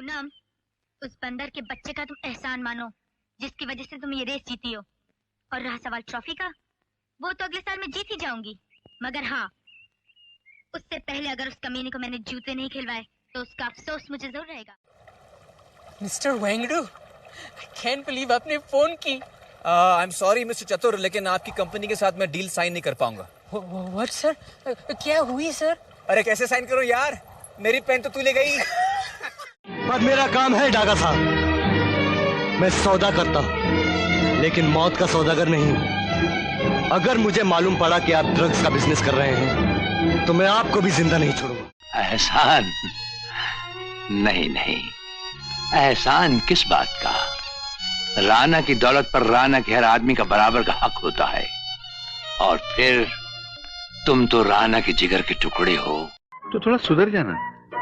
पूनम, उस बंदर के बच्चे का तुम एहसान मानो जिसकी वजह से तुम ये रेस जीती हो। और रहा सवाल ट्रॉफी का, वो तो अगले साल मैं जीत ही जाऊंगी। मगर हाँ, उससे पहले अगर उस कमीने को मैंने जूते नहीं खिलवाए तो उसका अफसोस मुझे जरूर रहेगा। मिस्टर वेंगडू, I can't believe आपने फोन की। आई एम सॉरी मिस्टर चतुर, लेकिन आपकी कंपनी के साथ मैं डील साइन नहीं कर पाऊंगा। What sir? क्या हुई सर? अरे कैसे साइन करूं यार, मेरी पेन तो तू ले गई। पर मेरा काम है डाका साहब, मैं सौदा करता हूँ लेकिन मौत का सौदागर नहीं हूँ। अगर मुझे मालूम पड़ा कि आप ड्रग्स का बिजनेस कर रहे हैं तो मैं आपको भी जिंदा नहीं छोड़ूंगा। एहसान नहीं, एहसान किस बात का? राना की दौलत पर राना के हर आदमी का बराबर का हक होता है। और फिर तुम तो राना के जिगर के टुकड़े हो। तो थोड़ा सुधर जाना।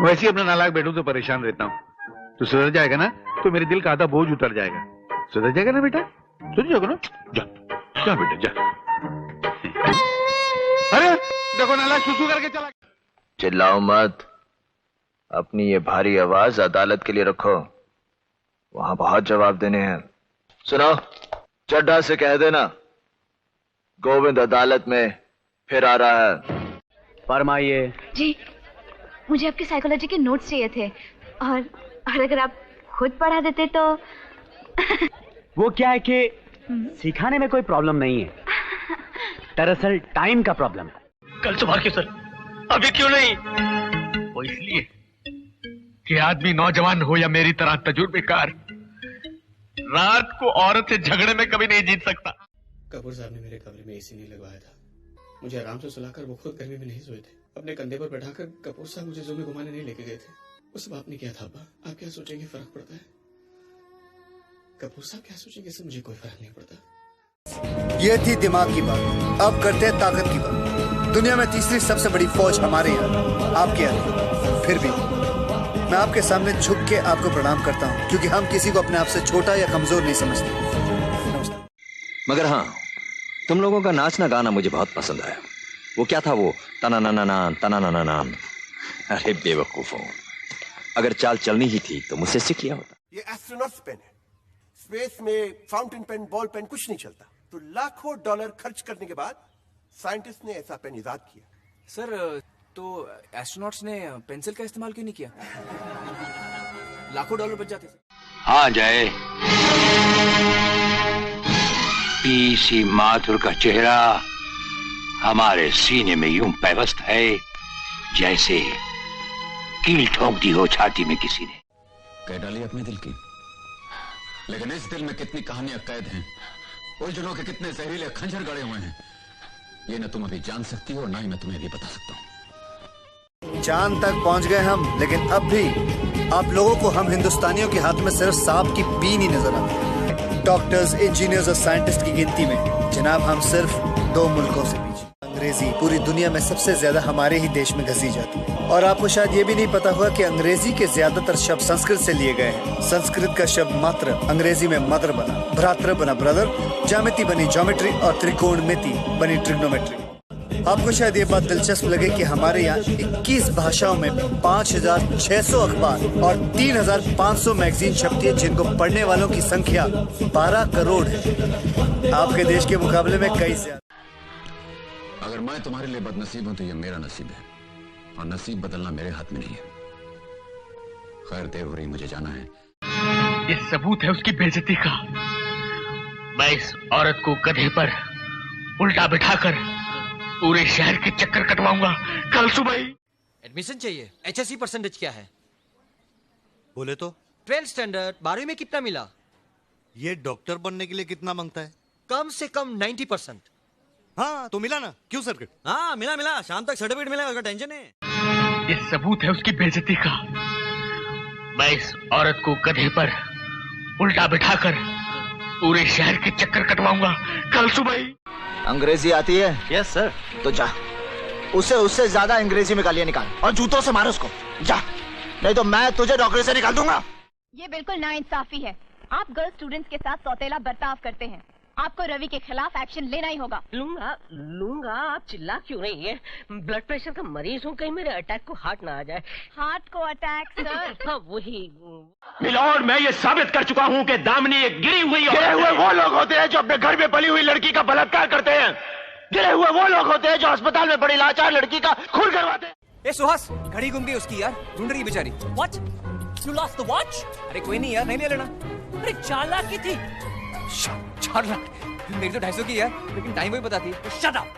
वैसे ही अपना नालायक बैठूं तो परेशान रहता हूँ। तो सुधर जाएगा ना तो मेरे दिल का आधा बोझ उतर जाएगा। सुधर जाएगा ना बेटा, सुधर जाओगे ना? जा जा बेटा जा। अरे देखो नालायक सुसु करके चला। चिल्लाओ मत, अपनी ये भारी आवाज अदालत के लिए रखो, वहां बहुत जवाब देने हैं। सुनो, चड्ढा से कह देना गोविंद अदालत में फिर आ रहा है। फरमाइए। जी, मुझे आपके साइकोलॉजी के नोट्स चाहिए थे और अगर आप खुद पढ़ा देते तो। वो क्या है कि सिखाने में कोई प्रॉब्लम नहीं है, दरअसल टाइम का प्रॉब्लम है। कल सुबह क्यों सर, अभी क्यों नहीं? वो इसलिए कि आदमी नौजवान हो या मेरी तरह तजुर्बेकार, रात को औरत से झगड़े में कभी नहीं जीत सकता। कपूर साहब ने मेरे कमरे में एसी नहीं लगवाया था। मुझे आराम से सुलाकर वो खुद गर्मी में नहीं सोए थे। अपने कंधे पर बैठाकर कपूर साहब मुझे ज़ू में घुमाने नहीं लेके गए थे। वो सब आपने किया था। अब्बा, आप क्या सोचेंगे फर्क पड़ता है? कपूर साहब क्या सोचेंगे इससे मुझे कोई फर्क नहीं पड़ता। ये थी दिमाग की बात, अब करते हैं ताकत की बात। दुनिया में तीसरी सबसे बड़ी फौज हमारे यहाँ, आपके यहाँ। फिर भी मैं आपके सामने झुक के आपको प्रणाम करता हूँ, क्योंकि हम किसी को अपने आप से छोटा या कमजोर नहीं समझते। मगर हाँ, तुम लोगों का नाचना गाना मुझे बहुत पसंद आया। वो क्या था वो तना ना ना ना। अरे बेवकूफों, अगर चाल चलनी ही थी तो मुझसे सीख लिया होता। ये एस्ट्रोनॉट्स पेन है, स्पेस में फाउंटेन पेन, बॉल पेन कुछ नहीं चलता। तो लाखों डॉलर खर्च करने के बाद साइंटिस्ट ने ऐसा पेन इजाद किया। सर, तो एस्ट्रोनॉट्स ने पेंसिल का इस्तेमाल क्यों नहीं किया? लाखों डॉलर बच जाते। हाँ जय, पीसी माथुर का चेहरा हमारे सीने में यूं पैवस्त है जैसे कील ठोक दी हो छाती में किसी ने। कह डाली अपने दिल की, लेकिन इस दिल में कितनी कहानियां कैद हैं, उलझनों के कितने जहरीले खंजर गड़े हुए हैं, ये न तुम अभी जान सकती हो, ना ही मैं तुम्हें भी बता सकता हूँ। चांद तक पहुंच गए हम, लेकिन अब भी आप लोगों को हम हिंदुस्तानियों के हाथ में सिर्फ सांप की बीन ही नजर आती है। डॉक्टर्स, इंजीनियर्स और साइंटिस्ट की गिनती में जनाब हम सिर्फ 2 मुल्कों से पीछे। अंग्रेजी पूरी दुनिया में सबसे ज्यादा हमारे ही देश में घसी जाती है। और आपको शायद ये भी नहीं पता होगा कि अंग्रेजी के ज्यादातर शब्द संस्कृत से लिए गए हैं। संस्कृत का शब्द मात्र अंग्रेजी में मदर बना, भ्रातृ बना ब्रदर, ज्यामिति बनी ज्योमेट्री और त्रिकोणमिति बनी ट्रिग्नोमेट्री। आपको शायद ये बात दिलचस्प लगे कि हमारे यहाँ 21 भाषाओं में 5600 अखबार और 3500 मैगजीन छपती है, जिनको पढ़ने वालों की संख्या 12 करोड़ है। आपके देश के मुकाबले में कई ज्यादा। अगर मैं तुम्हारे लिए बदनसीब हूं तो ये मेरा नसीब है, और नसीब बदलना मेरे हाथ में नहीं है। खैर, देर हो रही, मुझे जाना है। ये सबूत है उसकी बेइज्जती का। मैं इस औरत को गधे पर उल्टा बिठाकर पूरे शहर के चक्कर कटवाऊंगा कल सुबह ही। एडमिशन चाहिए। HSC परसेंटेज क्या है? बोले तो 12th स्टैंडर्ड। 12वीं में कितना मिला? ये डॉक्टर बनने के लिए कितना मांगता है? कम से कम 90%। हाँ तो मिला ना, क्यों सर्किट? हाँ मिला, शाम तक सर्टिफिकेट मिलेगा, उसका टेंशन है। ये सबूत है उसकी बेइज्जती का। मैं इस औरत को गधे पर उल्टा बिठाकर पूरे शहर के चक्कर कटवाऊंगा कल सुबह ही। अंग्रेजी आती है? Yes sir. तो जा, उससे ज्यादा अंग्रेजी में गालियां निकाल और जूतों से मार उसको, जा, नहीं तो मैं तुझे नौकरी से निकाल दूंगा। ये बिल्कुल नाइंसाफी है। आप गर्ल स्टूडेंट्स के साथ सौतेला बर्ताव करते हैं। आपको रवि के खिलाफ एक्शन लेना ही होगा। लूंगा। आप चिल्ला क्यों रही है? ब्लड प्रेशर का मरीज हूँ, कहीं मेरे अटैक को हार्ट ना आ जाए। हार्ट को अटैक सर? हाँ वही। मिलॉर्ड, मैं ये साबित कर चुका हूँ कि दामिनी एक गिरी हुए वो लोग होते हैं जो अपने घर में पली हुई लड़की का बलात्कार करते हैं। गिरे हुए वो लोग होते हैं जो अस्पताल में पड़ी लाचार लड़की का खून करवाते हैं। ए सुहास, घड़ी गुम गई उसकी यार, ढूंढ रही बेचारी। What? You lost the watch? अरे कोई नहीं यार, नहीं ले लेना। अरे 4 लाख की थी। 4 लाख? मेरी तो 250 की यार, लेकिन टाइम वही बताती है। Shut up!